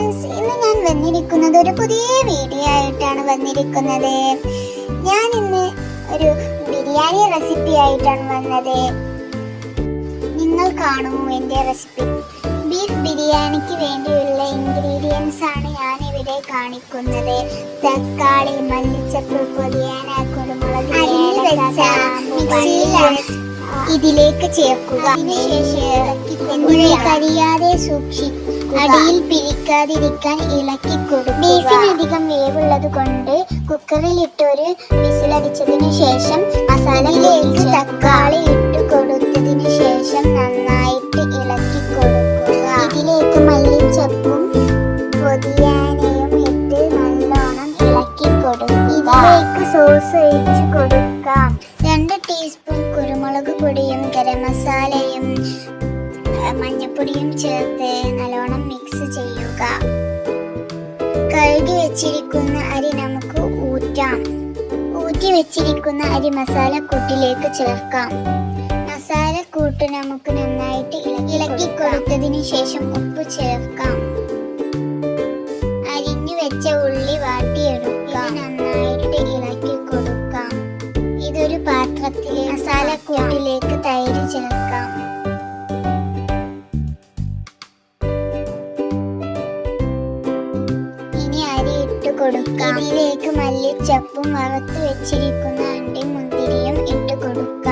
Friends, ഇന്ന് ഞാൻ വന്നിരിക്കുന്നത് ഒരു പുതിയ വീഡിയോ ആയിട്ടാണ് വന്നിരിക്കുന്നത്. ഞാൻ ഇന്ന് ഒരു ബിരിയാണി റെസിപ്പി ആയിട്ടാണ് വന്നത്. നിങ്ങൾ കാണുമോ എൻ്റെ റെസിപ്പി? ബീഫ് ബിരിയാണിക്ക് വേണ്ടിയുള്ള ഇൻഗ്രീഡിയൻസ് ആണ് ഞാൻ ഇവിടെ കാണിക്കുന്നത്. തക്കാളി, മല്ലിച്ചപ്പ്, പുതിന, കുരുമുളക്, ഇതിലേക്ക് ചേർക്കുക. അതിനുശേഷം കരിയാതെ സൂക്ഷിക്കുക. അടിയിൽ പിരിക്കാതിരിക്കാൻ ഇളക്കി കൊടുക്കുക. ബീഫിനധികം വേവുള്ളത് കൊണ്ട് കുക്കറിൽ ഇട്ട് ഒരു വിസിലടിച്ചതിനു ശേഷം മസാലയിലേക്ക് തക്കാളി ഇട്ട് കൊടുത്തതിന് ശേഷം നന്നായിട്ട് ഇളക്കി കൊടുക്കുക. ഇതിലേക്ക് മല്ലിച്ചപ്പും പുതിനയും ഇട്ട് നല്ലോണം ഇളക്കി കൊടുക്കുക. ഇതിലേക്ക് സോസ് ഒഴിച്ച് കൊടുക്കാം. 2 ടീസ്പൂൺ കുരുമുളക് പൊടിയും ഗരം മസാലയും മഞ്ഞപ്പൊടിയും ചേർത്ത് നല്ലോണം മിക്സ് ചെയ്യുക. കഴുകി വെച്ചിരിക്കുന്ന അരി നമുക്ക് ഊറ്റി വെച്ചിരിക്കുന്ന അരി മസാലക്കൂട്ടിലേക്ക് ചേർക്കാം. മസാലക്കൂട്ട് നമുക്ക് നന്നായിട്ട് ഇളക്കി കൊടുത്തതിന് ശേഷം ഉപ്പ് ചേർക്കാം. അരിഞ്ഞു വെച്ച ഉള്ളി വാട്ടിയെടുക്കുക. നന്നായിട്ട് ഇളക്കി കൊടുക്കാം. ഇതൊരു പാത്രത്തിലെ മസാലക്കൂട്ടിലേക്ക് തൈര് ചേർക്കാം. ഇതിലേക്ക് മല്ലിച്ചപ്പും വറുത്ത് വെച്ചിരിക്കുന്ന അണ്ടിയും മുന്തിരിയും ഇട്ട് കൊടുക്കുക.